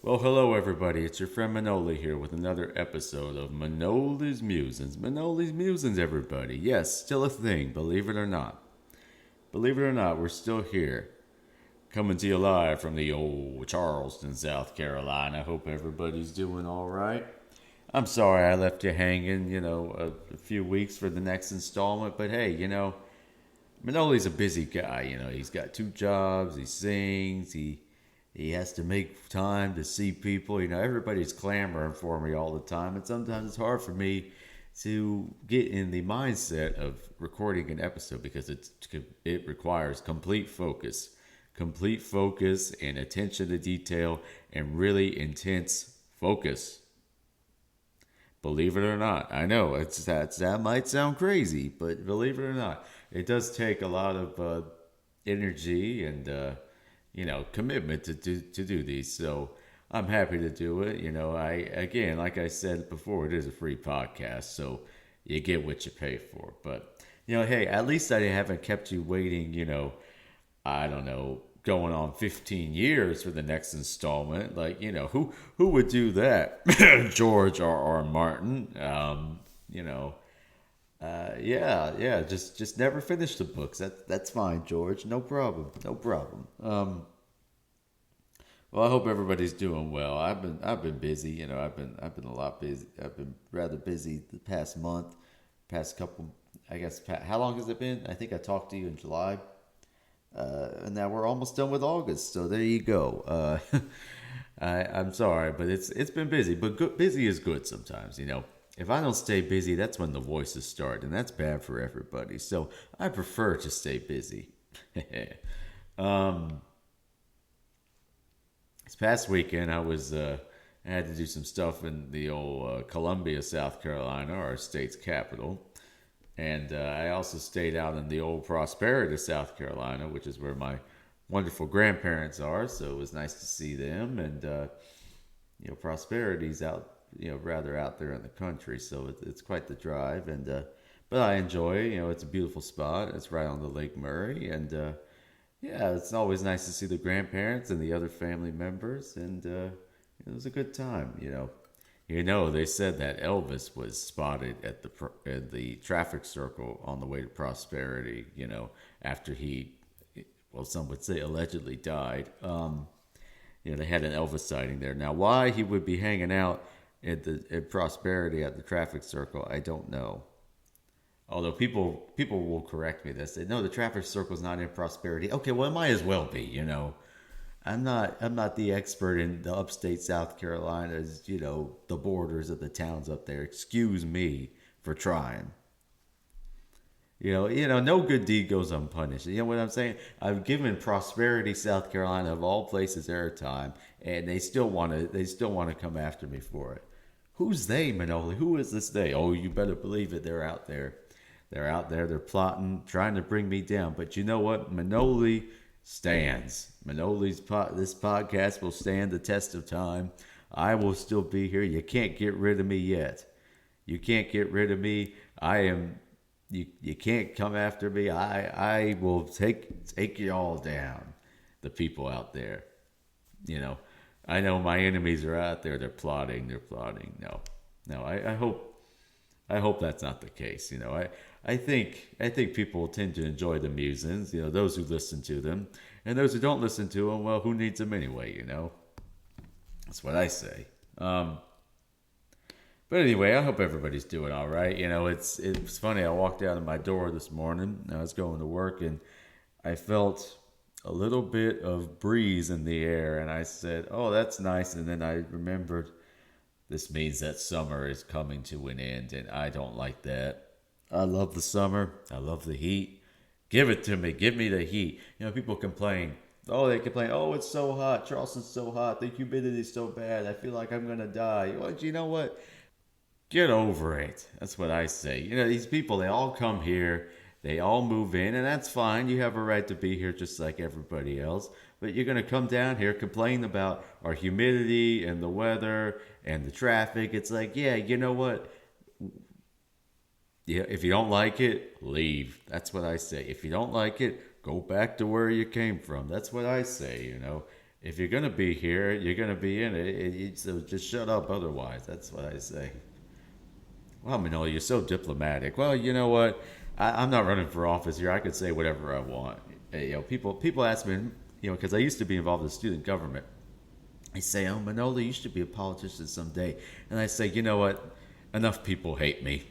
Well, hello everybody. It's your friend Manoli here with another episode of Manoli's Musings. Manoli's Musings, everybody. Yes, still a thing, believe it or not. Believe it or not, we're still here. Coming to you live from the old Charleston, South Carolina. Hope everybody's doing all right. I'm sorry I left you hanging, a few weeks for the next installment, but hey, Manoli's a busy guy. He's got two jobs. He sings. He has to make time to see people. Everybody's clamoring for me all the time, and sometimes it's hard for me to get in the mindset of recording an episode because it requires complete focus and attention to detail, and really intense focus. Believe it or not, I know that might sound crazy, but believe it or not, it does take a lot of energy and commitment to do these. So I'm happy to do it. Like I said before, it is a free podcast, so you get what you pay for. But hey, at least I haven't kept you waiting. I don't know, going on 15 years for the next installment. Like, who would do that? George R. R. Martin. Yeah. Just never finish the books. That's fine, George. No problem. No problem. Well, I hope everybody's doing well. I've been busy. I've been a lot busy. I've been rather busy the past month, past couple. I guess how long has it been? I think I talked to you in July. And now we're almost done with August, so there you go. I'm sorry, but it's been busy, but busy is good sometimes. If I don't stay busy, that's when the voices start, and that's bad for everybody. So I prefer to stay busy. um, this past weekend, I had to do some stuff in the old Columbia, South Carolina, our state's capital. And I also stayed out in the old Prosperity, South Carolina, which is where my wonderful grandparents are. So it was nice to see them. And, Prosperity's out, rather out there in the country. So it's quite the drive. But I enjoy it. It's a beautiful spot. It's right on the Lake Murray. And, yeah, it's always nice to see the grandparents and the other family members. And it was a good time. They said that Elvis was spotted at the traffic circle on the way to Prosperity. After some would say allegedly died. They had an Elvis sighting there. Now, why he would be hanging out at Prosperity at the traffic circle, I don't know. Although people will correct me. They say, no, the traffic circle's not in Prosperity. Okay, well, it might as well be. I'm not the expert in the upstate South Carolinas, the borders of the towns up there. Excuse me for trying. No good deed goes unpunished. You know what I'm saying? I've given Prosperity, South Carolina, of all places, airtime, and they still want to come after me for it. Who's they, Manoli? Who is this they? Oh, you better believe it. They're out there. They're out there. They're plotting, trying to bring me down. But you know what? Manoli stands. This podcast will stand the test of time. I will still be here. You can't get rid of me yet. You can't get rid of me. I am. You can't come after me. I will take you all down. The people out there. I know my enemies are out there. They're plotting. No. I hope that's not the case. I think people tend to enjoy the musings. Those who listen to them, and those who don't listen to them. Well, who needs them anyway? That's what I say. But anyway, I hope everybody's doing all right. It's funny. I walked out of my door this morning. I was going to work, and I felt a little bit of breeze in the air, and I said, "Oh, that's nice." And then I remembered, this means that summer is coming to an end, and I don't like that. I love the summer. I love the heat. Give it to me. Give me the heat. People complain. Oh, they complain. Oh, it's so hot. Charleston's so hot. The humidity's so bad. I feel like I'm going to die. Well, you know what? Get over it. That's what I say. These people, they all come here. They all move in, and that's fine. You have a right to be here just like everybody else. But you're going to come down here, complain about our humidity and the weather and the traffic. It's like, yeah, you know what? Yeah, if you don't like it, leave. That's what I say. If you don't like it, go back to where you came from. That's what I say. If you're gonna be here, you're gonna be in it. So just shut up otherwise. That's what I say. Well, Manoli, you're so diplomatic. Well, you know what? I'm not running for office here. I could say whatever I want. People ask me, because I used to be involved in student government. They say, "Oh, Manoli, you should be a politician someday." And I say, you know what? Enough people hate me.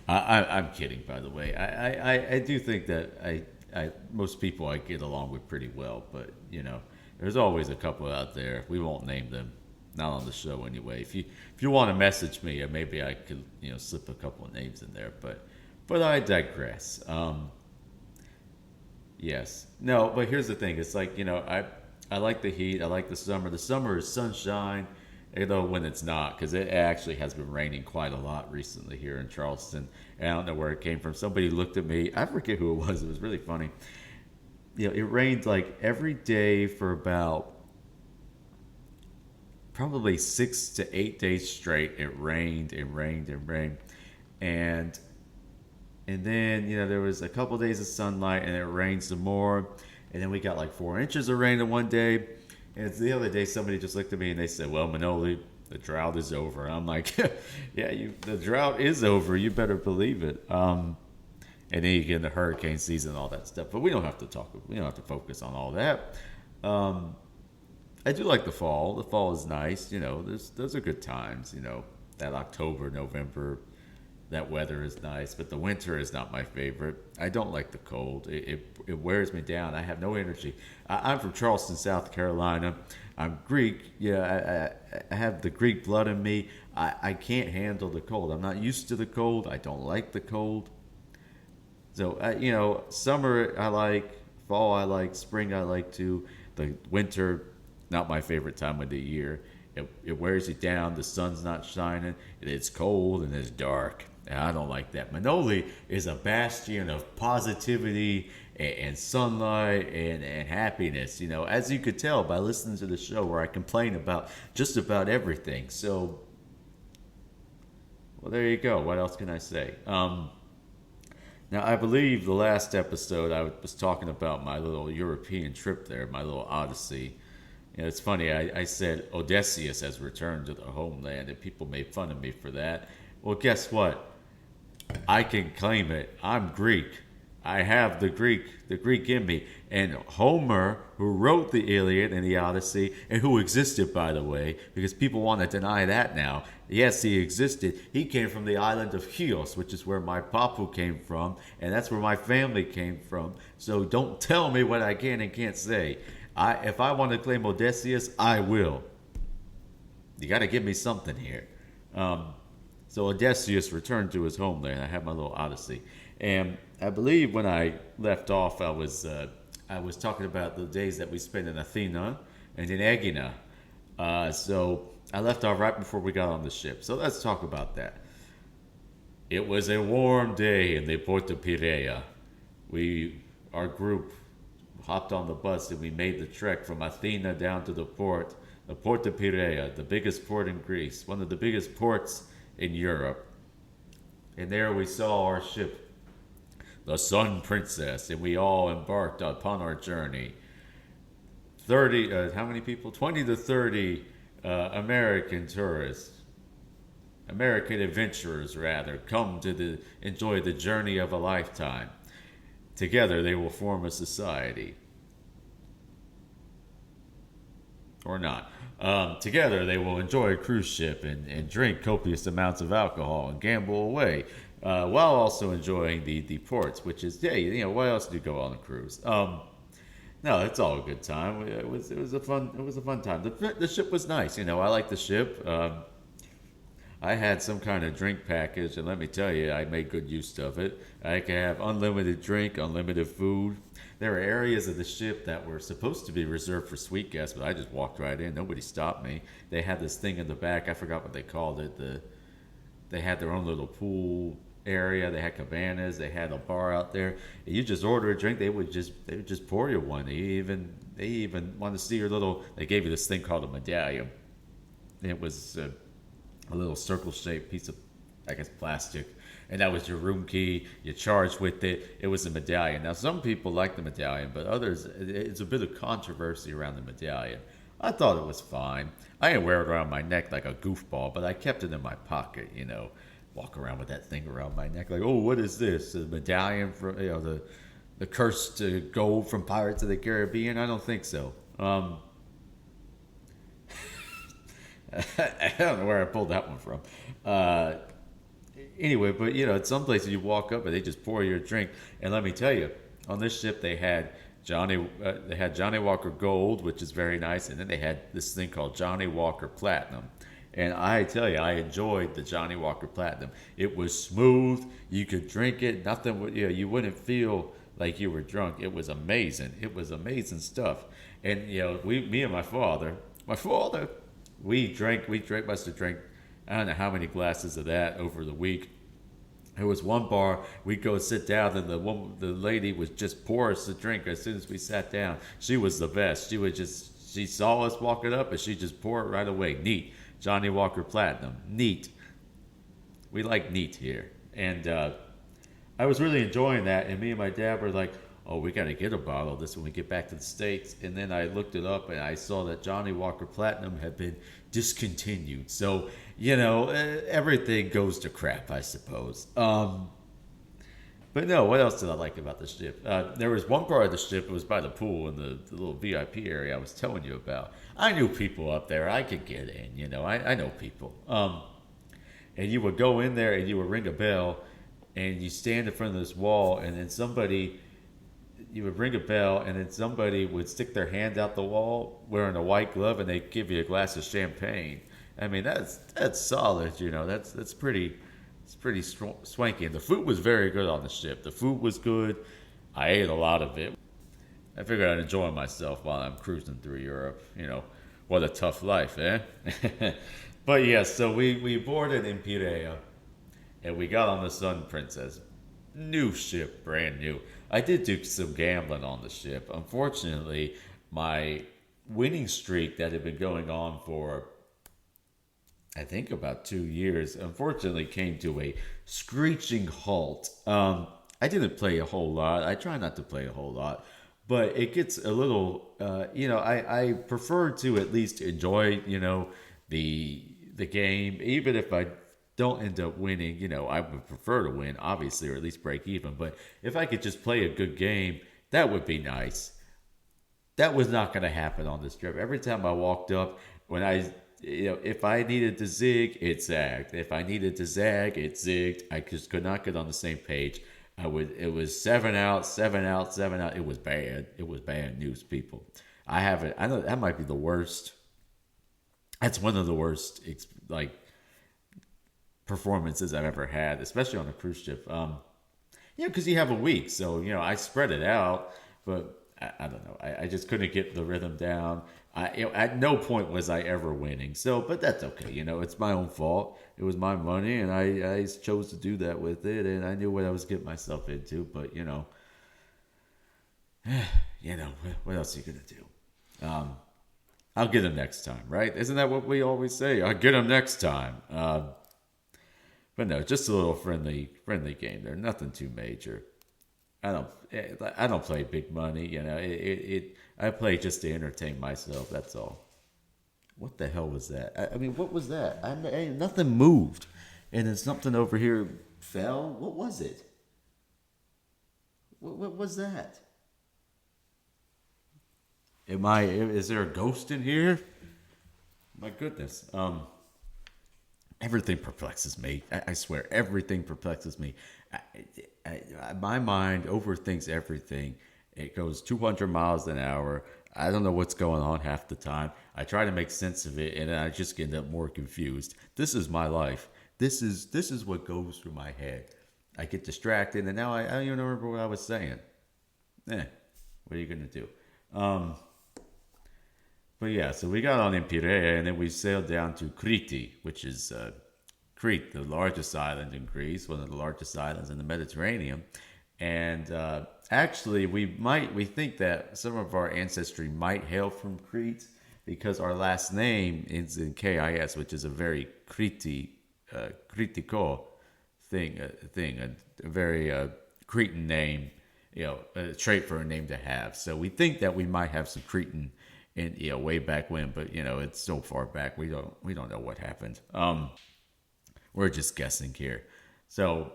I'm kidding, by the way. I do think that most people I get along with pretty well, but there's always a couple out there. We won't name them, not on the show anyway. If you want to message me, maybe I could slip a couple of names in there, but I digress. Yes, no, but here's the thing. It's like I like the heat. I like the summer. The summer is sunshine. When it's not, because it actually has been raining quite a lot recently here in Charleston. And I don't know where it came from. Somebody looked at me. I forget who it was. It was really funny. It rained like every day for about probably 6 to 8 days straight. It rained and rained and rained. And then, there was a couple days of sunlight and it rained some more. And then we got like 4 inches of rain in one day. And the other day, somebody just looked at me and they said, "Well, Manoli, the drought is over." I'm like, "Yeah, the drought is over. You better believe it." And then you get into hurricane season and all that stuff. But we don't have to talk. We don't have to focus on all that. I do like the fall. The fall is nice. Those are good times. That October, November. That weather is nice, but the winter is not my favorite. I don't like the cold. It wears me down. I have no energy. I'm from Charleston, South Carolina. I'm Greek. Yeah, I have the Greek blood in me. I can't handle the cold. I'm not used to the cold. I don't like the cold. So, summer I like, fall I like, spring I like too. The winter, not my favorite time of the year. It wears you down. The sun's not shining. It's cold and it's dark. And I don't like that. Manoli is a bastion of positivity and sunlight and happiness. As you could tell by listening to the show where I complain about just about everything. So, well, there you go. What else can I say? Now, I believe the last episode I was talking about my little European trip there, my little Odyssey. It's funny, I said Odysseus has returned to the homeland, and people made fun of me for that. Well, guess what? I can claim it. I'm Greek. I have the Greek in me. And Homer, who wrote the Iliad and the Odyssey, and who existed, by the way, because people want to deny that now. Yes, he existed. He came from the island of Chios, which is where my papu came from, and that's where my family came from. So don't tell me what I can and can't say. If I want to claim Odysseus, I will. You got to give me something here. So Odysseus returned to his homeland. I had my little Odyssey, and I believe when I left off, I was talking about the days that we spent in Athena and in Aegina. So I left off right before we got on the ship. So let's talk about that. It was a warm day in the port of Piraea. Our group hopped on the bus and we made the trek from Athena down to the port of Piraea, the biggest port in Greece, one of the biggest ports in Europe. And there we saw our ship, the Sun Princess, and we all embarked upon our journey. 30, how many people? 20 to 30 American tourists, American adventurers rather, come to enjoy the journey of a lifetime. Together they will form a society. Or not. Together they will enjoy a cruise ship and drink copious amounts of alcohol and gamble away, while also enjoying the ports, which is, what else do you go on a cruise? No, it's all a good time. It was a fun time. The ship was nice. I like the ship. I had some kind of drink package, and let me tell you, I made good use of it. I could have unlimited drink, unlimited food. There were areas of the ship that were supposed to be reserved for suite guests, but I just walked right in. Nobody stopped me. They had this thing in the back. I forgot what they called it. They had their own little pool area. They had cabanas. They had a bar out there. And you just order a drink. They would just pour you one. They even wanted to see your little. They gave you this thing called a medallion. It was a little circle-shaped piece of, I guess, plastic, and that was your room key. You charged with it. It was a medallion. Now, some people like the medallion, but others, it's a bit of controversy around the medallion. I thought it was fine. I didn't wear it around my neck like a goofball, but I kept it in my pocket, walk around with that thing around my neck like, oh, what is this? A medallion from, the cursed gold from Pirates of the Caribbean? I don't think so. I don't know where I pulled that one from. Anyway, but at some places you walk up and they just pour you a drink. And let me tell you, on this ship they had Johnny Walker Gold, which is very nice, and then they had this thing called Johnny Walker Platinum. And I tell you, I enjoyed the Johnny Walker Platinum. It was smooth. You could drink it. Nothing would, you wouldn't feel like you were drunk. It was amazing. It was amazing stuff. And me and my father, must have drank, I don't know how many glasses of that over the week. There was one bar, we'd go sit down, and the lady would just pour us a drink as soon as we sat down. She was the best. She saw us walking up, and she just pour it right away. Neat. Johnny Walker Platinum. Neat. We like neat here. And I was really enjoying that, and me and my dad were like, oh, we got to get a bottle of this when we get back to the States. And then I looked it up, and I saw that Johnny Walker Platinum had been discontinued. So, everything goes to crap, I suppose. But no, what else did I like about the ship? There was one part of the ship, it was by the pool in the little VIP area I was telling you about. I knew people up there. I could get in, I know people. And you would go in there and you would ring a bell and you stand in front of this wall, and then you would ring a bell, and then somebody would stick their hand out the wall wearing a white glove, and they'd give you a glass of champagne. I mean, that's solid, that's pretty, it's pretty swanky. And the food was very good on the ship. The food was good. I ate a lot of it. I figured I'd enjoy myself while I'm cruising through Europe. What a tough life, eh? But yeah, so we boarded in Piraeus, and we got on the Sun Princess. New ship, brand new. I did do some gambling on the ship. Unfortunately, my winning streak that had been going on for, I think, about 2 years, unfortunately came to a screeching halt. I didn't play a whole lot. I try not to play a whole lot. But it gets a little, I prefer to at least enjoy, the game. Even if I don't end up winning, I would prefer to win, obviously, or at least break even. But if I could just play a good game, that would be nice. That was not going to happen on this trip. Every time I walked up, if I needed to zig, it zagged. If I needed to zag, it zigged. I just could not get on the same page. It was 7 out, 7 out, 7 out. It was bad. It was bad news, people. I know that might be the worst. That's one of the worst, performances I've ever had, especially on a cruise ship. Because you have a week, so I spread it out, but I don't know. I just couldn't get the rhythm down. At no point was I ever winning. So, but that's okay. It's my own fault. It was my money, and I chose to do that with it, and I knew what I was getting myself into. But what else are you gonna do? I'll get them next time, right? Isn't that what we always say? I'll get them next time. But no, just a little friendly game there. Nothing too major. I don't play big money. I play just to entertain myself. That's all. What the hell was that? I mean, what was that? Nothing moved, and then something over here fell. What was it? What was that? Is there a ghost in here? My goodness. Everything perplexes me. I swear, everything perplexes me. My mind overthinks everything. It goes 200 miles an hour. I don't know what's going on half the time. I try to make sense of it, and then I just get up more confused. This is my life. This is what goes through my head. I get distracted, and now I don't even remember what I was saying. What are you going to do? But yeah, so we got on in Piraeus, and then we sailed down to Crete, which is Crete, the largest island in Greece, one of the largest islands in the Mediterranean. And actually, we think that some of our ancestry might hail from Crete because our last name is in KIS, which is a very Critico a very Cretan name, a trait for a name to have. So we think that we might have some Cretan in way back when, but it's so far back we don't know what happened. We're just guessing here. So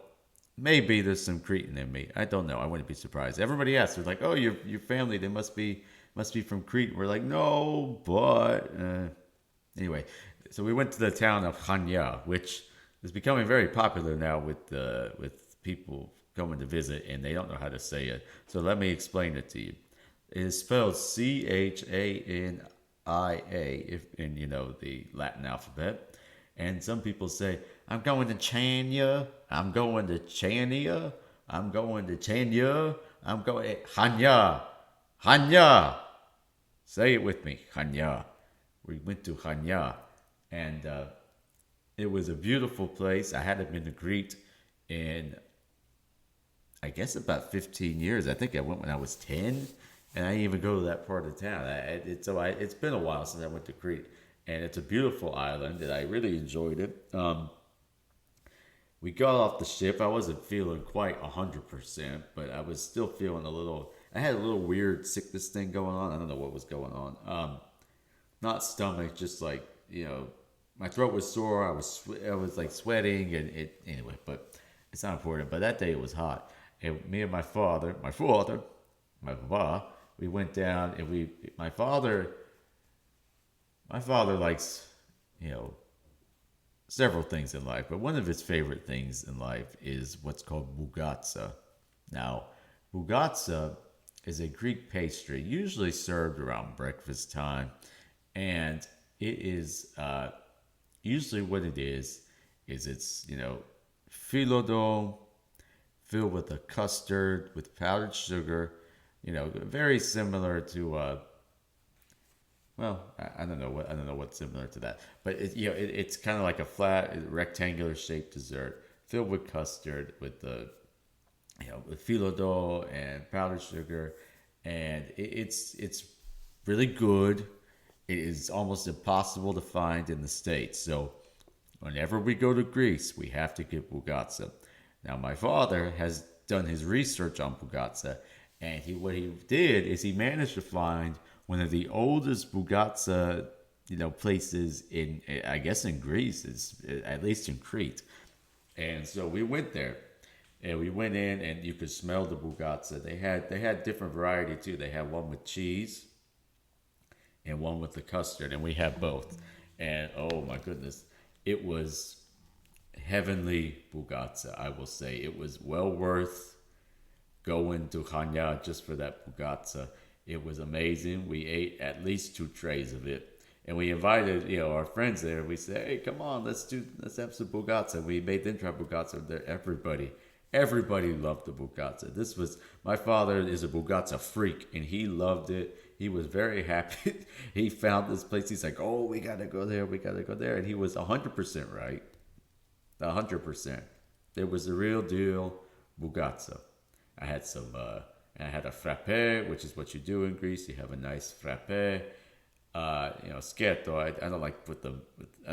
maybe there's some Cretan in me. I don't know. I wouldn't be surprised. Everybody asks, they're like, "Oh, your family, they must be from Crete." We're like, "No, but anyway." So we went to the town of Chania, which is becoming very popular now with people coming to visit, and they don't know how to say it. So let me explain it to you. It is spelled Chania, if in the Latin alphabet. And some people say, "I'm going to Chania. I'm going to Chania. I'm going to Chania. I'm going Chania. Chania." Say it with me, Chania. We went to Chania, and it was a beautiful place. I hadn't been to Crete in, I guess, about 15 years. I think I went when I was 10, and I didn't even go to that part of town. It's been a while since I went to Crete, and it's a beautiful island, and I really enjoyed it. We got off the ship. I wasn't feeling quite 100%, but I was still feeling a little. I had a little weird sickness thing going on. I don't know what was going on. Not stomach, just like my throat was sore. I was like sweating, and anyway. But it's not important. But that day it was hot, and me and my papa, we went down, and my father likes several things in life, but one of his favorite things in life is what's called Bougatsa. Now, Bougatsa is a Greek pastry, usually served around breakfast time, and it is usually what it is it's phyllodough filled with a custard with powdered sugar, very similar to. Well, I don't know what's similar to that, but it's kind of like a flat rectangular shaped dessert filled with custard with the with phyllodoh and powdered sugar, and it's really good. It is almost impossible to find in the States, so whenever we go to Greece, we have to get Bougatsa. Now, my father has done his research on Bougatsa, and what he did is he managed to find one of the oldest Bougatsa, places in, I guess, in Greece, is at least in Crete. And so we went there, and we went in, and you could smell the Bougatsa. They had different variety too. They had one with cheese, and one with the custard, and we had both. And oh my goodness, it was heavenly Bougatsa. I will say it was well worth going to Chania just for that Bougatsa. It was amazing. We ate at least 2 trays of it, and we invited our friends there. We said, "Hey, come on, let's have some Bougatsa." We made them try Bougatsa there. Everybody loved the Bougatsa. My father is a Bougatsa freak, and he loved it. He was very happy. He found this place. He's like, "Oh, we gotta go there. We gotta go there," and he was 100% right. 100%. It was the real deal Bougatsa. I had some. I had a frappe, which is what you do in Greece. You have a nice frappe. Scherzo. I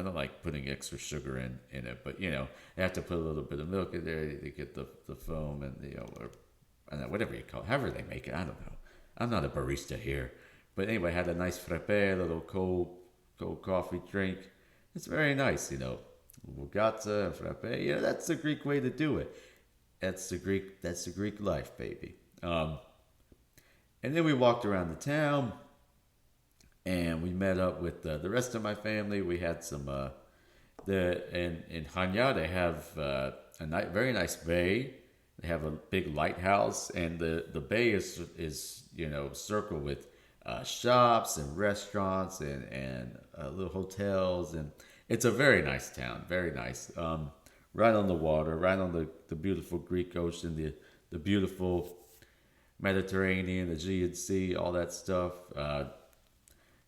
don't like putting extra sugar in it, but you have to put a little bit of milk in there to get the foam and or I don't know, whatever you call it, however they make it. I don't know. I'm not a barista here, but anyway, I had a nice frappe, a little cold coffee drink. It's very nice, Bougatsa and frappe. That's the Greek way to do it. That's the Greek life, baby. And then we walked around the town, and we met up with the rest of my family. We had some in Chania they have very nice bay. They have a big lighthouse, and the bay is circled with shops and restaurants and little hotels, and it's a very nice town, very nice. Right on the water, right on the beautiful Greek Ocean, the beautiful Mediterranean, the Aegean Sea, all that stuff.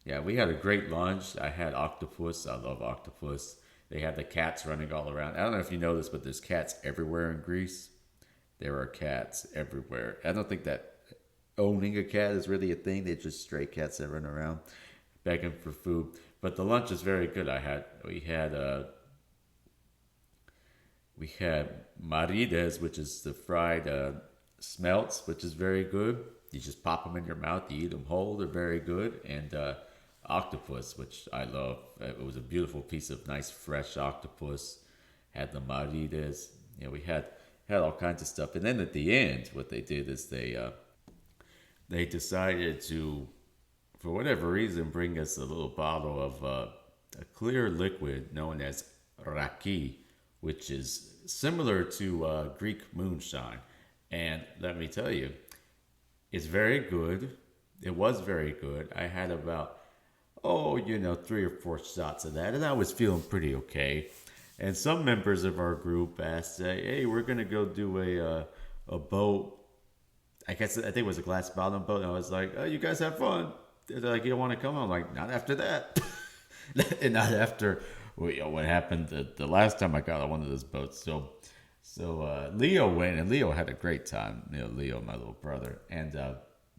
Yeah, we had a great lunch. I had octopus. I love octopus. They had the cats running all around. I don't know if you know this, but there's cats everywhere in Greece. There are cats everywhere. I don't think that owning a cat is really a thing. They're just stray cats that run around begging for food. But the lunch is very good. We had We had marides, which is the fried smelts, which is very good. You just pop them in your mouth, you eat them whole, they're very good. And octopus, which I love. It was a beautiful piece of nice fresh octopus. Had the marides. We had all kinds of stuff. And then at the end, what they did is they decided to, for whatever reason, bring us a little bottle of a clear liquid known as raki, which is similar to Greek moonshine. And let me tell you, it's very good. It was very good. I had about, 3 or 4 shots of that, and I was feeling pretty okay. And some members of our group asked, "Hey, we're gonna go do a boat. I think it was a glass bottom boat." And I was like, "Oh, you guys have fun." They're like, "You don't want to come?" I'm like, "Not after that." And not after what happened the last time I got on one of those boats. So Leo went, and Leo had a great time. Leo, my little brother, and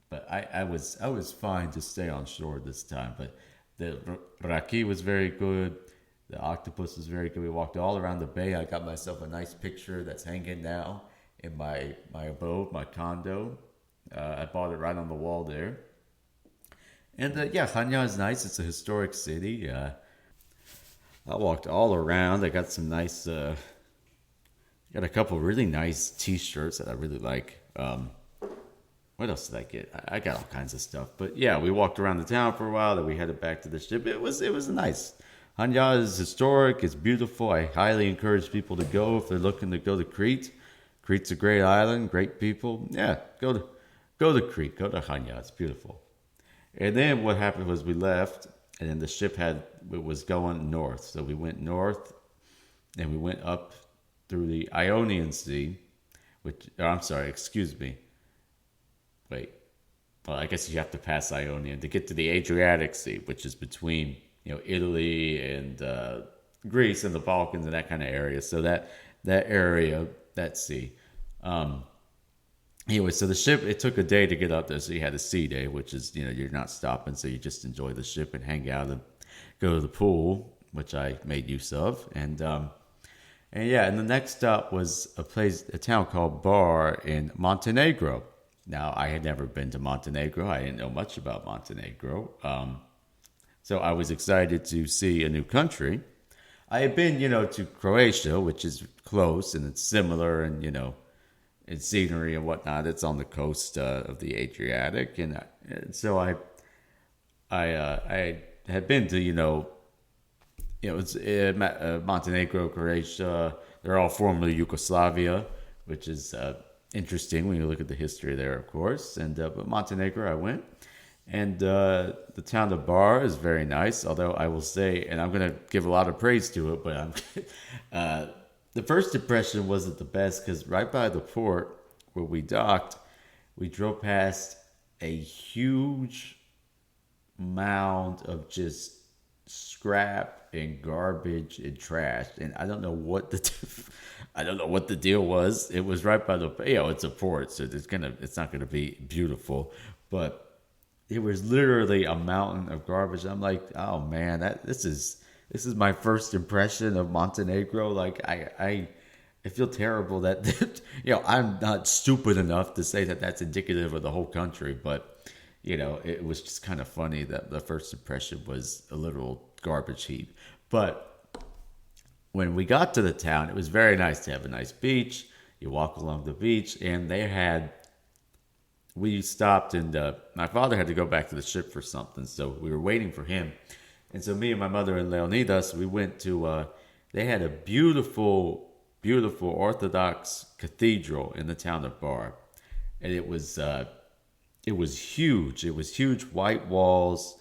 but I was fine to stay on shore this time. But the raki was very good. The octopus was very good. We walked all around the bay. I got myself a nice picture that's hanging now in my abode, my condo. I bought it right on the wall there. And Hanya is nice. It's a historic city. I walked all around. I got some nice, got a couple really nice T-shirts that I really like. What else did I get? I got all kinds of stuff. But yeah, we walked around the town for a while. Then we headed back to the ship. It was nice. Hanya is historic. It's beautiful. I highly encourage people to go if they're looking to go to Crete. Crete's a great island, great people. Yeah, go to Crete. Go to Hanya. It's beautiful. And then what happened was we left, and then the ship was going north. So we went north, and we went up through the Ionian Sea, I'm sorry, excuse me. Wait. Well, I guess you have to pass Ionian to get to the Adriatic Sea, which is between Italy and Greece and the Balkans and that kind of area. So that area, that sea. Anyway, so the ship, it took a day to get up there. So you had a sea day, which is, you're not stopping. So you just enjoy the ship and hang out and go to the pool, which I made use of. And the next stop was a town called Bar in Montenegro. Now, I had never been to Montenegro. I didn't know much about Montenegro. So I was excited to see a new country. I had been, to Croatia, which is close and it's similar and, in scenery and whatnot. It's on the coast of the Adriatic. And so I had been to, it's Montenegro, Croatia. They're all formerly Yugoslavia, which is interesting when you look at the history there, of course. And but Montenegro, I went. And the town of Bar is very nice, although I will say, and I'm going to give a lot of praise to it, but the first impression wasn't the best because right by the port where we docked, we drove past a huge mound of just scrap and garbage and trash, and I don't know what the deal was. It was right by the it's a port, so it's not gonna be beautiful, but it was literally a mountain of garbage. I'm like, oh man, this is my first impression of Montenegro. Like I feel terrible that I'm not stupid enough to say that that's indicative of the whole country, but it was just kind of funny that the first impression was a literal garbage heap. But when we got to the town, it was very nice to have a nice beach. You walk along the beach, and we stopped, and my father had to go back to the ship for something, so we were waiting for him. And so me and my mother and Leonidas, we went to, they had a beautiful, beautiful Orthodox cathedral in the town of Bar. And it was huge. It was huge white walls,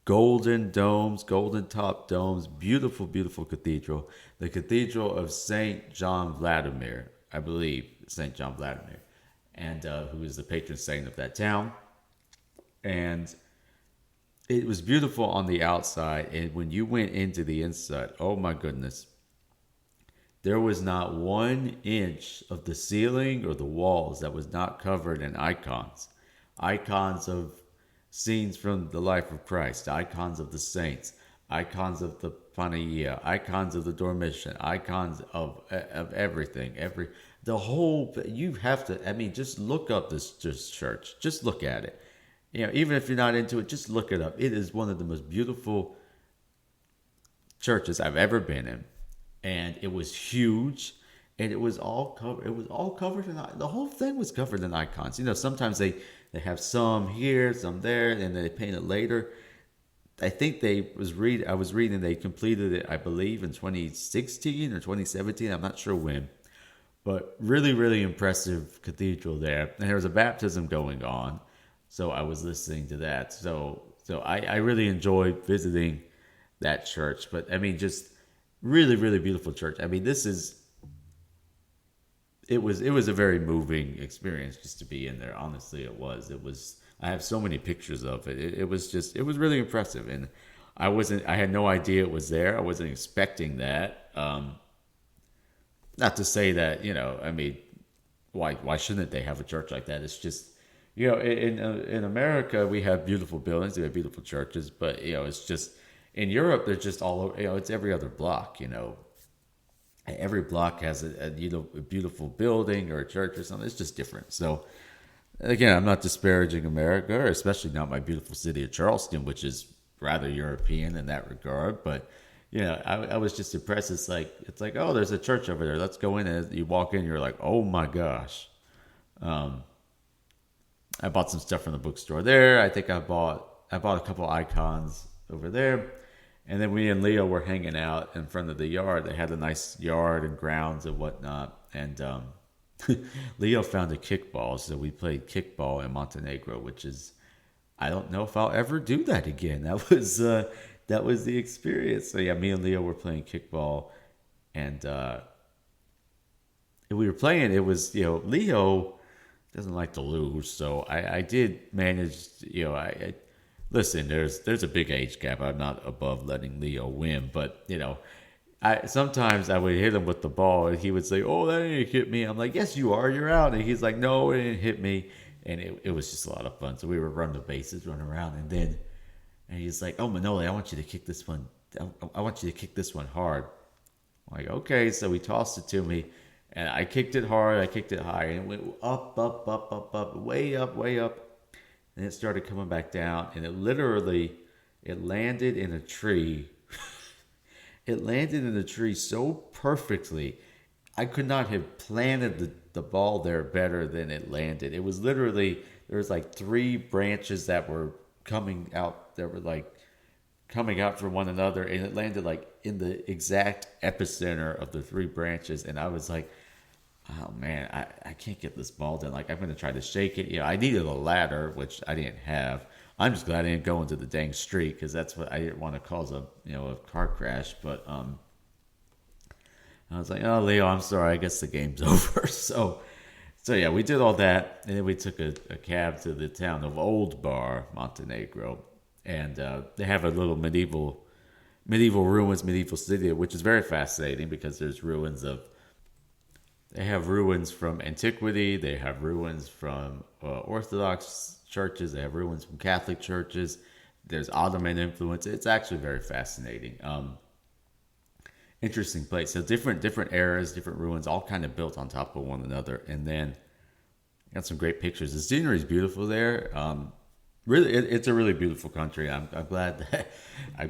golden domes, golden top domes, beautiful, beautiful cathedral. The Cathedral of St. John Vladimir, I believe, St. John Vladimir. And who is the patron saint of that town. And it was beautiful on the outside. And when you went into the inside, oh my goodness, there was not 1 inch of the ceiling or the walls that was not covered in icons. Icons of scenes from the life of Christ, icons of the saints, icons of Panagia, icons of the Dormition, icons of everything, the whole. You have to. I mean, just look up this church. Just look at it. Even if you're not into it, just look it up. It is one of the most beautiful churches I've ever been in, and it was huge, and it was all covered. It was all covered in the whole thing was covered in icons. Sometimes they have some here, some there, and they paint it later. I think I was reading they completed it, I believe, in 2016 or 2017. I'm not sure when, but really, really impressive cathedral there. And there was a baptism going on, so I was listening to that. So I really enjoyed visiting that church. But I mean, just really, really beautiful church. I mean, it was a very moving experience just to be in there. Honestly, it was. I have so many pictures of it. It was really impressive, and I had no idea it was there. I wasn't expecting that. Not to say that, I mean, why shouldn't they have a church like that? It's just, in America we have beautiful buildings, we have beautiful churches, but it's just in Europe they're just all over. It's every other block. Every block has a beautiful building or a church or something. It's just different. So again, I'm not disparaging America, or especially not my beautiful city of Charleston, which is rather European in that regard. But I was just impressed. It's like, oh, there's a church over there. Let's go in. And you walk in, you're like, oh my gosh. I bought some stuff from the bookstore there. I think I bought a couple icons over there. And then we and Leo were hanging out in front of the yard. They had a nice yard and grounds and whatnot. And Leo found a kickball, so we played kickball in Montenegro, which is, I don't know if I'll ever do that again. That was the experience. So yeah, me and Leo were playing kickball, and we were playing. It was Leo doesn't like to lose, so I did manage. I listen. There's a big age gap. I'm not above letting Leo win, but sometimes I would hit him with the ball, and he would say, "Oh, that didn't hit me." I'm like, "Yes, you are. You're out." And he's like, "No, it didn't hit me." And it was just a lot of fun. So we were running the bases, running around, and he's like, "Oh, Manoli, I want you to kick this one. I want you to kick this one hard." I'm like, okay. So he tossed it to me, and I kicked it hard. I kicked it high, and it went up, up, up, up, up, way up, way up. And it started coming back down, and it landed in a tree. It landed in the tree so perfectly. I could not have planted the ball there better than it landed. It was literally, there was like 3 branches that were coming out, coming out from one another, and it landed like in the exact epicenter of the 3 branches. And I was like, oh man, I can't get this ball done. Like, I'm going to try to shake it. I needed a ladder, which I didn't have. I'm just glad I didn't go into the dang street, because that's what I didn't want to cause a car crash. But I was like, oh, Leo, I'm sorry. I guess the game's over. So yeah, we did all that, and then we took a cab to the town of Old Bar, Montenegro, and they have a little medieval ruins, medieval city, which is very fascinating because there's ruins of. They have ruins from antiquity. They have ruins from Orthodox churches. They have ruins from Catholic churches. There's Ottoman influence. It's actually very fascinating. Interesting place. So different eras, different ruins, all kind of built on top of one another. And then got some great pictures. The scenery is beautiful there. Really, it's a really beautiful country. I'm glad that I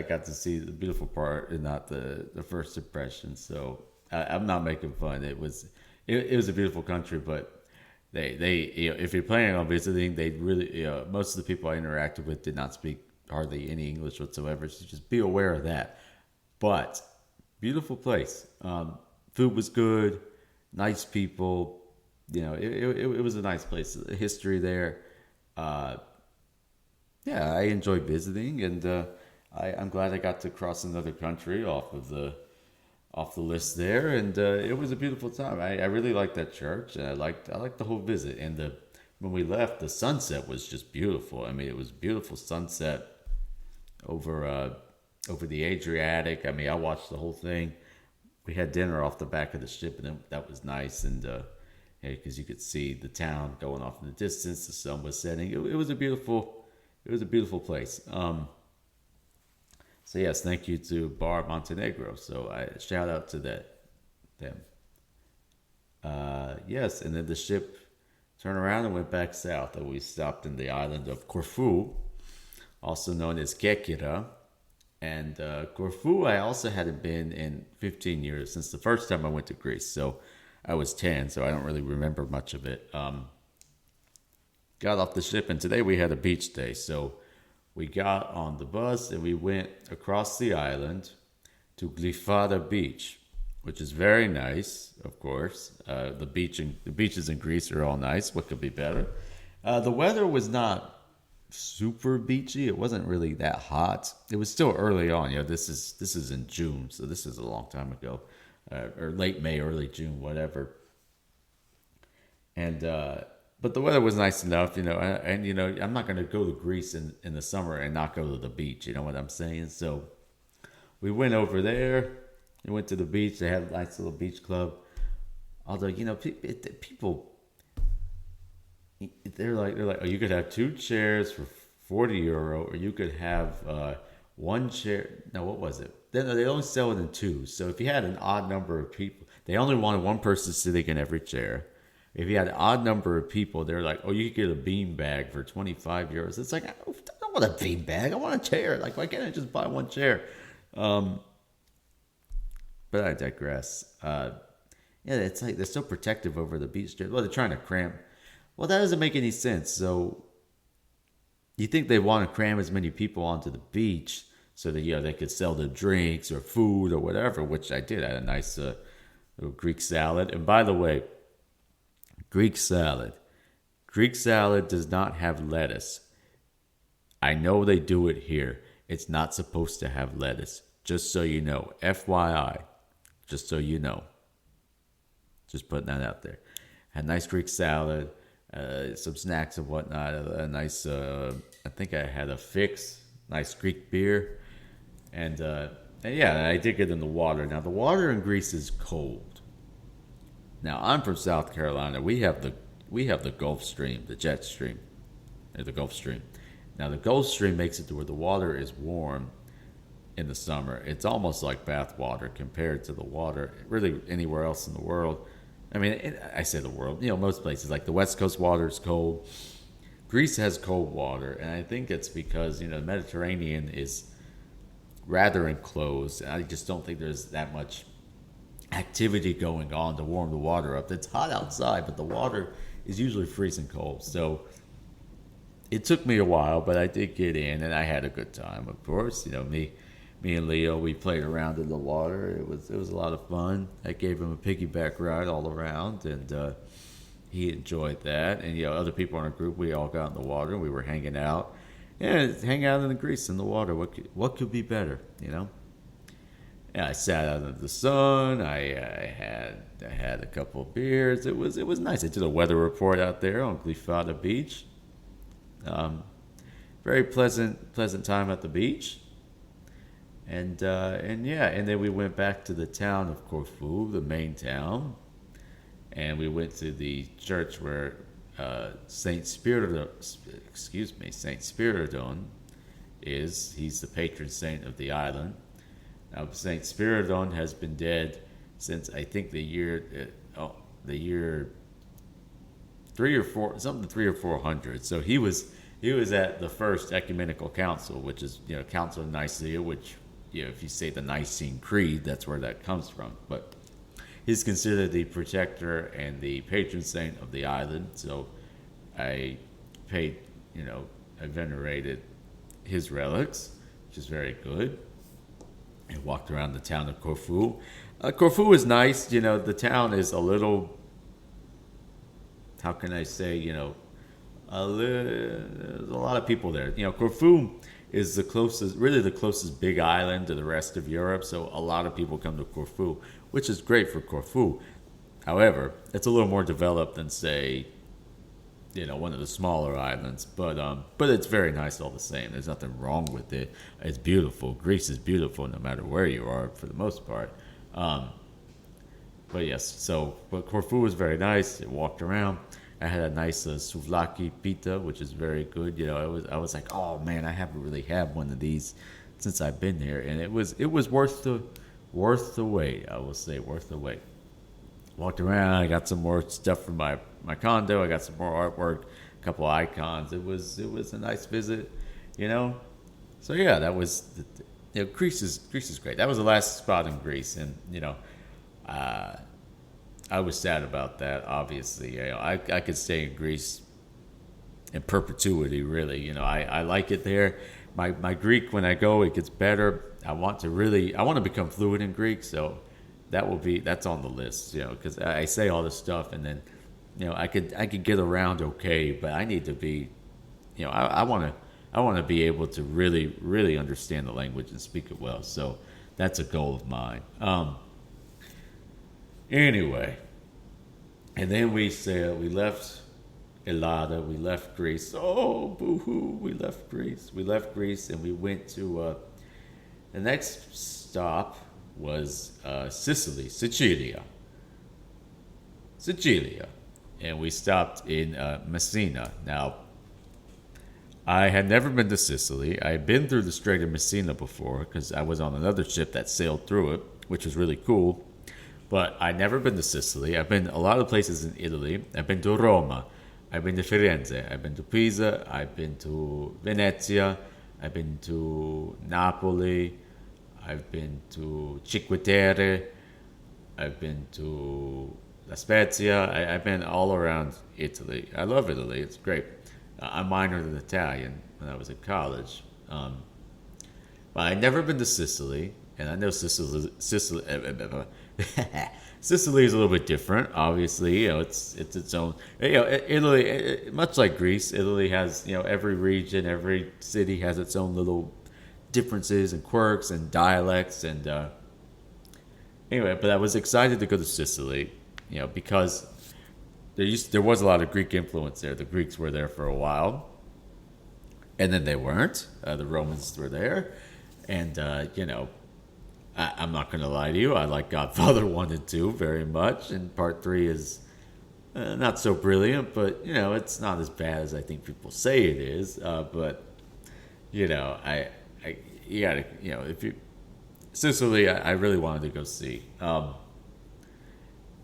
got to see the beautiful part and not the first impression. So I'm not making fun. It was a beautiful country, but they if you're planning on visiting, they really most of the people I interacted with did not speak hardly any English whatsoever. So just be aware of that. But beautiful place. Food was good, nice people. It was a nice place. The history there. Yeah, I enjoyed visiting, and I'm glad I got to cross another country off the list there, and it was a beautiful time. I really liked that church, and I liked the whole visit. And when we left, the sunset was just beautiful. I mean, it was a beautiful sunset over the Adriatic. I mean, I watched the whole thing. We had dinner off the back of the ship, and that was nice. And because you could see the town going off in the distance, the sun was setting. It was a beautiful place. So yes, thank you to Bar Montenegro. So I shout out to them. Yes, and then the ship turned around and went back south, and we stopped in the island of Corfu, also known as Kekira. And Corfu, I also hadn't been in 15 years since the first time I went to Greece. So I was 10, so I don't really remember much of it. Got off the ship, and today we had a beach day. So we got on the bus and we went across the island to Glyfada Beach, which is very nice, of course. The beaches in Greece are all nice. What could be better? The weather was not super beachy. It wasn't really that hot. It was still early on. This is in June, so this is a long time ago, or late May, early June, whatever. And but the weather was nice enough, and I'm not going to go to Greece in the summer and not go to the beach. You know what I'm saying? So we went over there. We went to the beach. They had a nice little beach club. Although people. They're like, oh, you could have 2 chairs for €40, or you could have one chair. No, what was it? They only sell it in 2. So if you had an odd number of people, they only wanted one person sitting in every chair. If you had an odd number of people, they're like, oh, you could get a bean bag for €25. It's like, I don't want a bean bag. I want a chair. Like, why can't I just buy one chair? But I digress. It's like they're so protective over the beach chairs. Well, they're trying to cram. Well, that doesn't make any sense. So you think they want to cram as many people onto the beach so that they could sell the drinks or food or whatever, which I did. I had a nice little Greek salad. And by the way, Greek salad does not have lettuce. I know they do it here. It's not supposed to have lettuce. Just so you know. FYI. Just so you know. Just putting that out there. Had nice Greek salad. Some snacks and whatnot. A nice, I think I had a fix, nice Greek beer, and yeah, I did get in the water. Now the water in Greece is cold. Now I'm from South Carolina. We have the Gulf Stream, the jet stream, or the Gulf Stream. Now the Gulf Stream makes it to where the water is warm in the summer. It's almost like bath water compared to the water really anywhere else in the world. I mean, I say the world, most places, like the West Coast water is cold. Greece has cold water, and I think it's because, the Mediterranean is rather enclosed. And I just don't think there's that much activity going on to warm the water up. It's hot outside, but the water is usually freezing cold. So it took me a while, but I did get in, and I had a good time, of course. Me and Leo, we played around in the water. It was a lot of fun. I gave him a piggyback ride all around, and he enjoyed that. And other people in our group, we all got in the water. And we were hanging out. Yeah, hang out in the Greece in the water. What could be better? Yeah, I sat out in the sun. I had a couple of beers. It was nice. I did a weather report out there on Glyfada Beach. Very pleasant time at the beach. And then we went back to the town of Corfu, the main town, and we went to the church where Saint Spiridon is. He's the patron saint of the island. Now, Saint Spiridon has been dead since I think the year 3 or 400. So he was at the first ecumenical council, which is Council of Nicaea, which if you say the Nicene Creed, that's where that comes from. But he's considered the protector and the patron saint of the island. So I I venerated his relics, which is very good. I walked around the town of Corfu. Corfu is nice. The town is a little, how can I say, there's a lot of people there. Corfu is the closest big island to the rest of Europe, so a lot of people come to Corfu, which is great for Corfu. However, it's a little more developed than, say, one of the smaller islands, but it's very nice all the same. There's nothing wrong with it. It's beautiful. Greece is beautiful no matter where you are, for the most part. But yes, but Corfu was very nice. I walked around. I had a nice souvlaki pita, which is very good. I was like, oh man, I haven't really had one of these since I've been here, and it was worth the wait. I will say worth the wait. Walked around. I got some more stuff from my condo. I got some more artwork, a couple of icons. It was a nice visit, you know. So yeah, that was Greece is great. That was the last spot in Greece, and uh, I was sad about that. Obviously, I could stay in Greece in perpetuity. Really, I like it there. My Greek, when I go, it gets better. I want to become fluent in Greek, so that's on the list. Because I say all this stuff, and then I could get around okay, but I need to be, I want to be able to really really understand the language and speak it well. So that's a goal of mine. Anyway, and then we left Elada, we left Greece. Oh, boo-hoo, we left Greece. We left Greece and we went to, the next stop was Sicily, Sicilia. And we stopped in Messina. Now, I had never been to Sicily. I had been through the Strait of Messina before because I was on another ship that sailed through it, which was really cool. But I'd never been to Sicily. I've been a lot of places in Italy. I've been to Roma. I've been to Firenze. I've been to Pisa. I've been to Venezia. I've been to Napoli. I've been to Cinque Terre. I've been to La Spezia. I've been all around Italy. I love Italy. It's great. I minored in Italian when I was in college. But I'd never been to Sicily. And I know Sicily Sicily is a little bit different. Obviously, it's its own. Italy, much like Greece, Italy has every region, every city has its own little differences and quirks and dialects. And anyway, but I was excited to go to Sicily, because there was a lot of Greek influence there. The Greeks were there for a while, and then they weren't. The Romans were there, and I'm not going to lie to you. I like Godfather 1 and 2 very much, and part 3 is not so brilliant, but, it's not as bad as I think people say it is. But, you gotta, if you, Sicily, I really wanted to go see. And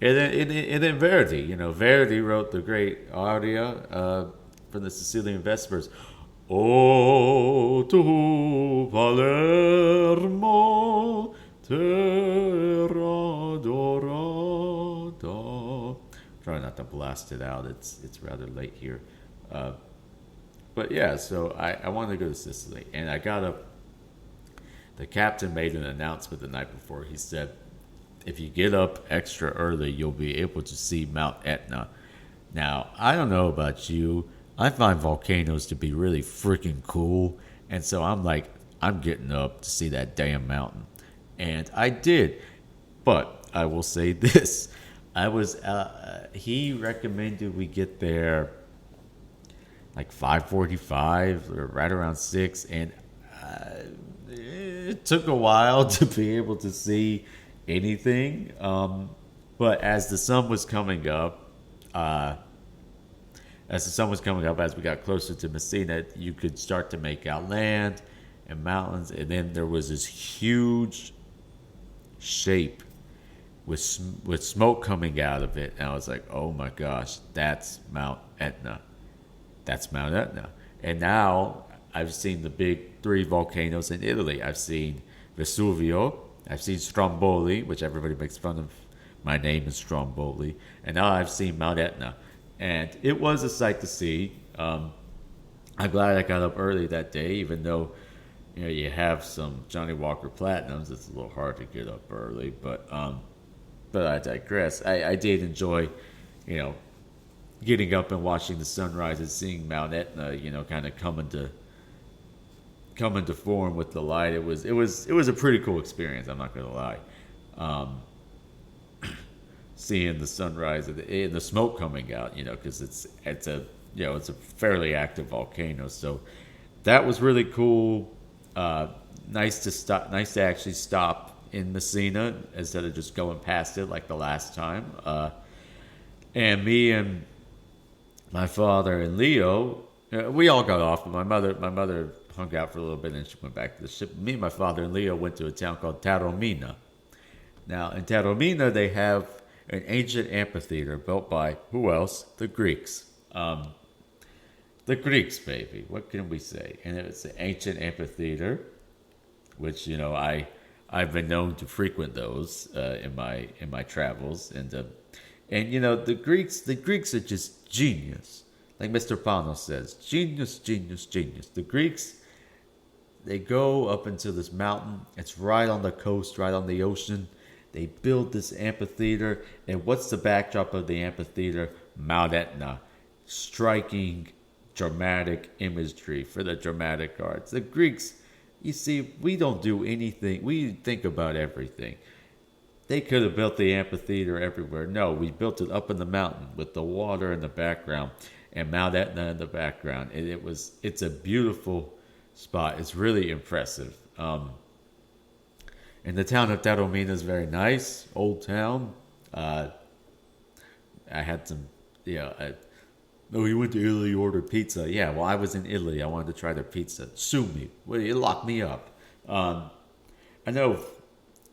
then Verdi, Verdi wrote the great aria from the Sicilian Vespers. O tu Palermo, terra dorata. Try not to blast it out. It's rather late here. But yeah, so I wanted to go to Sicily, and I got up. The captain made an announcement the night before. He said, if you get up extra early, you'll be able to see Mount Etna. Now, I don't know about you. I find volcanoes to be really freaking cool. And so I'm like, I'm getting up to see that damn mountain. And I did. But I will say this. He recommended we get there like 5:45 or right around 6. And it took a while to be able to see anything. But as the sun was coming up, as we got closer to Messina, you could start to make out land and mountains, and then there was this huge shape with smoke coming out of it, and I was like, "Oh my gosh, that's Mount Etna! That's Mount Etna!" And now I've seen the big 3 volcanoes in Italy. I've seen Vesuvio, I've seen Stromboli, which everybody makes fun of. My name is Stromboli, and now I've seen Mount Etna. And it was a sight to see. I'm glad I got up early that day, even though you have some Johnny Walker Platinums. It's a little hard to get up early, but I digress. I did enjoy, getting up and watching the sunrise and seeing Mount Etna, kind of coming to form with the light. It was a pretty cool experience. I'm not gonna lie. Seeing the sunrise and the smoke coming out, because it's a fairly active volcano. So that was really cool. Nice to actually stop in Messina instead of just going past it like the last time. And me and my father and Leo, we all got off, but my mother hung out for a little bit, and she went back to the ship. Me and my father and Leo went to a town called Taormina. Now, in Taormina, they have an ancient amphitheater built by, who else? The Greeks. The Greeks, baby. What can we say? And it's an ancient amphitheater, which, I've been known to frequent those in my travels. And the Greeks are just genius. Like Mr. Pano says, genius, genius, genius. The Greeks, they go up into this mountain. It's right on the coast, right on the ocean. They build this amphitheater. And what's the backdrop of the amphitheater? Mount Etna. Striking, dramatic imagery for the dramatic arts. The Greeks, you see, we don't do anything. We think about everything. They could have built the amphitheater everywhere. No, we built it up in the mountain with the water in the background and Mount Etna in the background. And it's a beautiful spot. It's really impressive. And the town of Taormina is very nice, old town. I had some, you went to Italy, you ordered pizza. Yeah, well, I was in Italy. I wanted to try their pizza. Sue me. Well, you locked me up. I know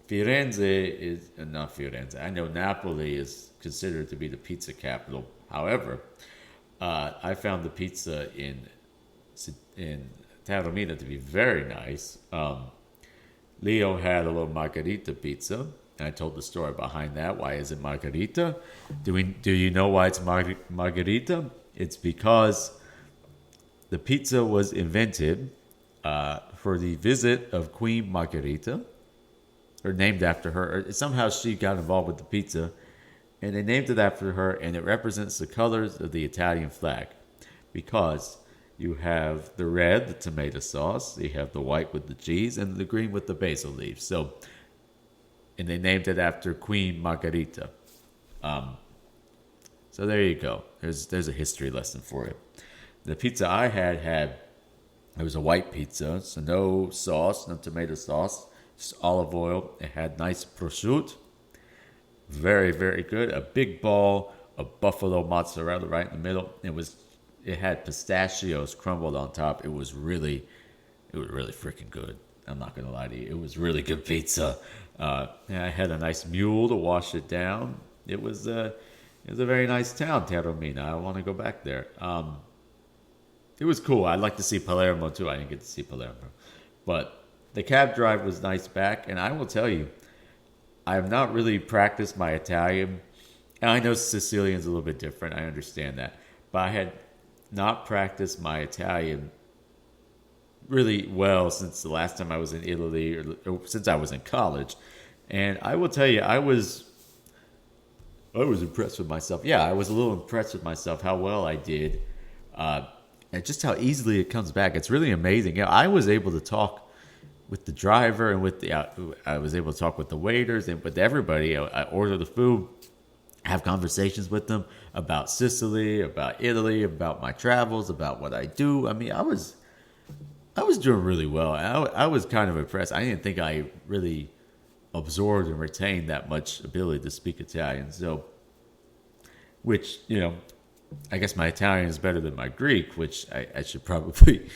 Firenze is, not Firenze, I know Napoli is considered to be the pizza capital. However, I found the pizza in Taormina to be very nice. Leo had a little margherita pizza, and I told the story behind that. Why is it margherita? Do you know why it's margherita? It's because the pizza was invented for the visit of Queen Margherita, or named after her. Or somehow she got involved with the pizza, and they named it after her, and it represents the colors of the Italian flag, because you have the red, the tomato sauce, you have the white with the cheese, and the green with the basil leaves. And they named it after Queen Margherita. So there you go. There's a history lesson for you. The pizza I had it was a white pizza, so no sauce, no tomato sauce, just olive oil. It had nice prosciutto, very, very good. A big ball of buffalo mozzarella right in the middle. It had pistachios crumbled on top. It was really freaking good. I'm not gonna lie to you. It was really good pizza. And I had a nice mule to wash it down. It was a very nice town, Taormina. I want to go back there. It was cool. I'd like to see Palermo too. I didn't get to see Palermo, but the cab drive was nice back. And I will tell you, I have not really practiced my Italian. And I know Sicilian's a little bit different. I understand that, but I had not practiced my Italian really well since the last time I was in Italy, or since I was in college. And I will tell you, I was impressed with myself. Yeah, I was a little impressed with myself, how well I did, and just how easily it comes back. It's really amazing. I was able to talk with the driver and I was able to talk with the waiters and with everybody. I order the food, have conversations with them about Sicily, about Italy, about my travels, about what I do. I mean, I was doing really well. I was kind of impressed. I didn't think I really absorbed and retained that much ability to speak Italian. So, which, I guess my Italian is better than my Greek, which I should probably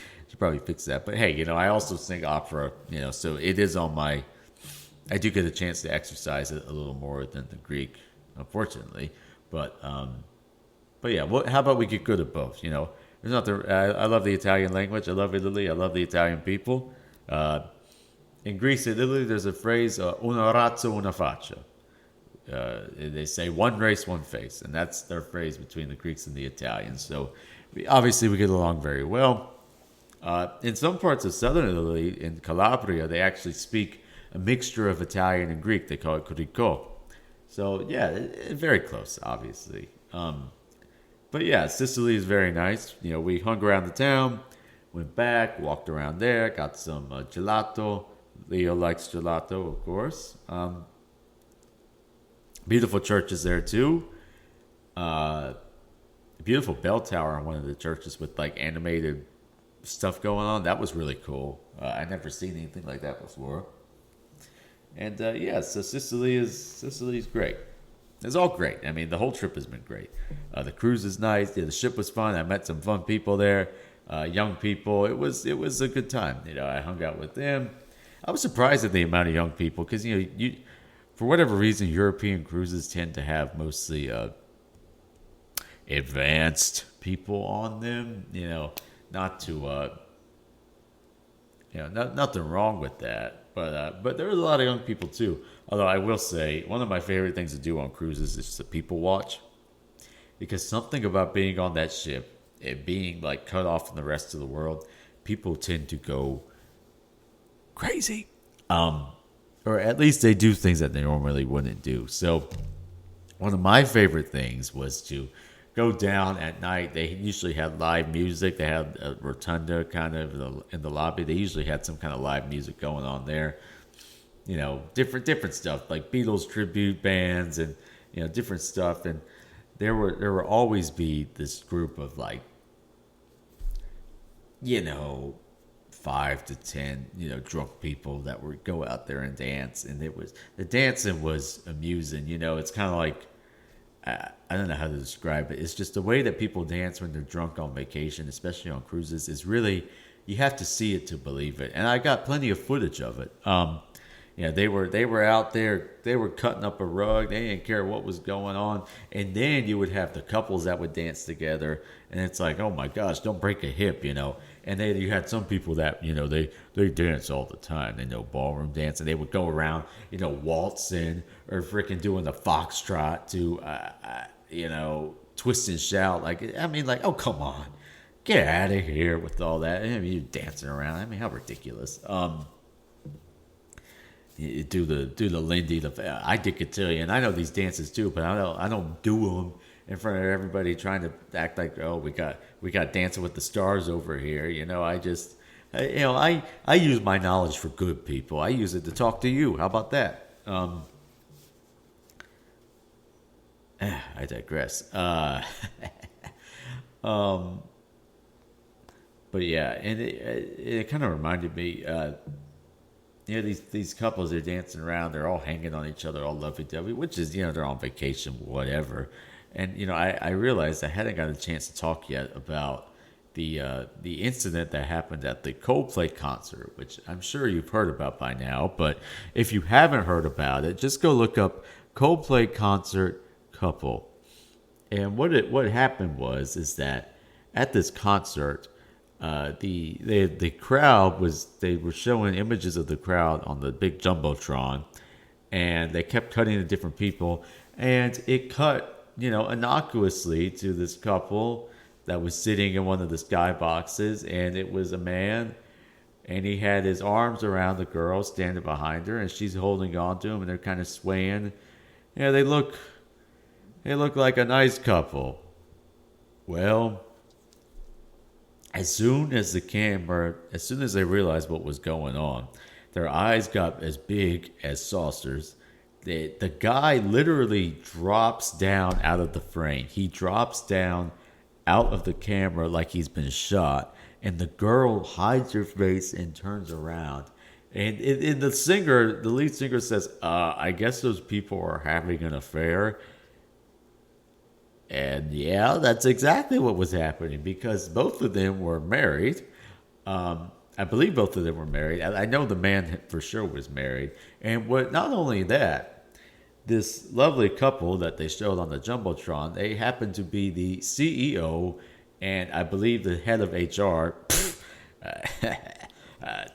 fix that. But hey, I also sing opera, so it is on my. I do get a chance to exercise it a little more than the Greek, unfortunately. But yeah, how about we get good at both? There's nothing. I love the Italian language. I love Italy. I love the Italian people. In Greece and Italy, there's a phrase, una razza, una faccia. They say one race, one face. And that's their phrase between the Greeks and the Italians. So obviously we get along very well. In some parts of southern Italy, in Calabria, they actually speak a mixture of Italian and Greek. They call it chronicle. So yeah, very close, obviously. But yeah, Sicily is very nice. We hung around the town, went back, walked around there, got some gelato. Leo likes gelato, of course. Beautiful churches there too. Beautiful bell tower on one of the churches with like animated stuff going on. That was really cool. I never seen anything like that before. And so Sicily's great. It's all great. I mean, the whole trip has been great. The cruise is nice. Yeah, the ship was fun. I met some fun people there. young people. It was a good time. I hung out with them. I was surprised at the amount of young people because you for whatever reason European cruises tend to have mostly advanced people on them. Not to nothing wrong with that, but there was a lot of young people too. Although I will say, one of my favorite things to do on cruises is to people watch, because something about being on that ship and being like cut off from the rest of the world, people tend to go crazy, or at least they do things that they normally wouldn't do. So one of my favorite things was to go down at night. They usually had live music. They had a rotunda kind of in the lobby. They usually had some kind of live music going on there. Different stuff like Beatles tribute bands and different stuff. And there will always be this group of like 5 to 10 drunk people that would go out there and dance. And the dancing was amusing. It's kind of like, I don't know how to describe it. It's just the way that people dance when they're drunk on vacation, especially on cruises, is really, you have to see it to believe it. And I got plenty of footage of it. They were out there, they were cutting up a rug, they didn't care what was going on. And then you would have the couples that would dance together, and it's like, oh my gosh, don't break a hip. And then you had some people that they dance all the time. They know ballroom dance, and they would go around waltzing or freaking doing the foxtrot to twist and shout. Oh, come on, get out of here with all that. You're dancing around. How ridiculous. You do the Lindy, I did cotillion. I know these dances too, but I don't do them in front of everybody trying to act like, oh, we got Dancing with the Stars over here. I use my knowledge for good, people. I use it to talk to you. How about that? I digress. But yeah, and it kind of reminded me. These couples, they're dancing around, they're all hanging on each other, all lovey-dovey, which is, they're on vacation, whatever. And, I realized I hadn't got a chance to talk yet about the incident that happened at the Coldplay concert, which I'm sure you've heard about by now. But if you haven't heard about it, just go look up Coldplay concert couple. And what happened is that at this concert, the crowd they were showing images of the crowd on the big jumbotron, and they kept cutting to different people, and it cut innocuously to this couple that was sitting in one of the skyboxes, and it was a man, and he had his arms around the girl standing behind her, and she's holding on to him, and they're kind of swaying. They look like a nice couple. Well, as soon as they realized what was going on, their eyes got as big as saucers. The guy literally drops down out of the frame. He drops down out of the camera like he's been shot. And the girl hides her face and turns around. And the lead singer says, I guess those people are having an affair. And yeah, that's exactly what was happening, because both of them were married. I believe both of them were married. I know the man for sure was married. And not only that, this lovely couple that they showed on the Jumbotron, they happened to be the CEO and I believe the head of HR.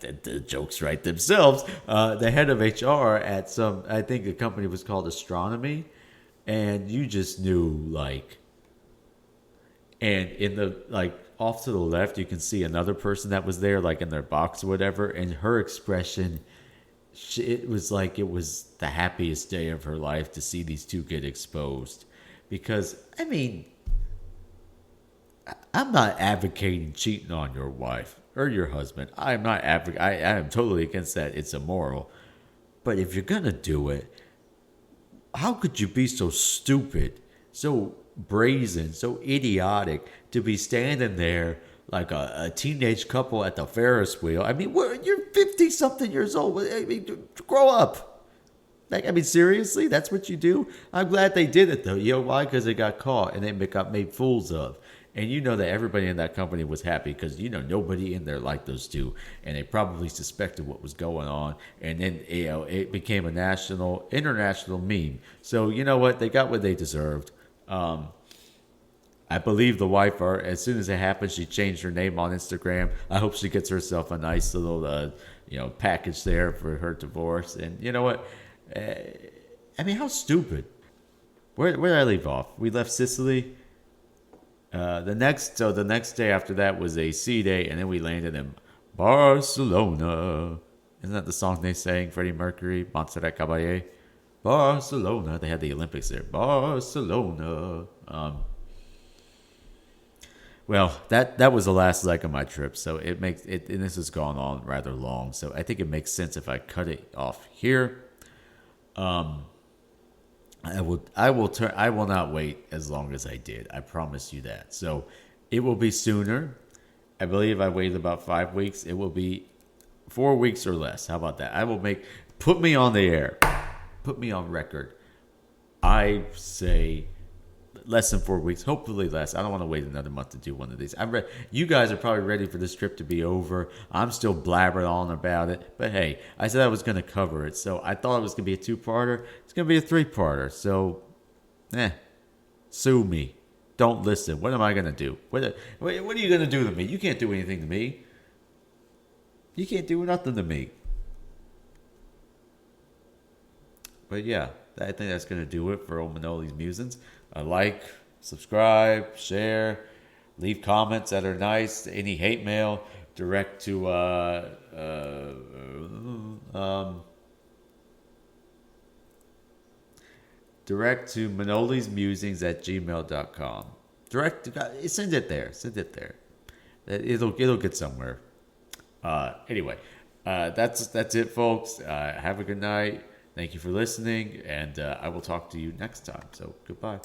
The jokes write themselves. The head of HR at I think the company was called Astronomy. And you just knew, and in the, off to the left, you can see another person that was there, in their box or whatever, and her expression, it was like it was the happiest day of her life to see these two get exposed. Because, I'm not advocating cheating on your wife or your husband. I'm not I am totally against that. It's immoral. But if you're going to do it, how could you be so stupid, so brazen, so idiotic to be standing there like a teenage couple at the Ferris wheel? You're 50-something years old. Grow up. Seriously, that's what you do? I'm glad they did it, though. You know why? Because they got caught and they got made fools of. And you know that everybody in that company was happy because you know nobody in there liked those two, and they probably suspected what was going on. And then it became a international meme. So you know what? They got what they deserved. I believe the wife, as soon as it happened, she changed her name on Instagram. I hope she gets herself a nice little, package there for her divorce. And you know what? I mean, how stupid. Where did I leave off? We left Sicily. The next day after that was a sea day, and then we landed in Barcelona. Isn't that the song they sang? Freddie Mercury, Montserrat Caballé, Barcelona. They had the Olympics there. Barcelona. Well, that was the last leg of my trip, so it makes it, and this has gone on rather long, so I think it makes sense if I cut it off here. I will not wait as long as I did. I promise you that. So it will be sooner. I believe I waited about 5 weeks. It will be 4 weeks or less. How about that? Put me on the air. Put me on record. I say less than 4 weeks, hopefully less. I don't want to wait another month to do one of these. You guys are probably ready for this trip to be over. I'm still blabbering on about it. But hey, I said I was going to cover it. So I thought it was going to be a two-parter. It's going to be a three-parter. So, sue me. Don't listen. What am I going to do? What are you going to do to me? You can't do anything to me. You can't do nothing to me. But yeah, I think that's going to do it for old Manoli's Musings. Like, subscribe, share, leave comments that are nice. Any hate mail, direct to Manoli's Musings at gmail.com. Send it there. Send it there. It'll get somewhere. Anyway, that's it, folks. Have a good night. Thank you for listening, and I will talk to you next time. So, goodbye.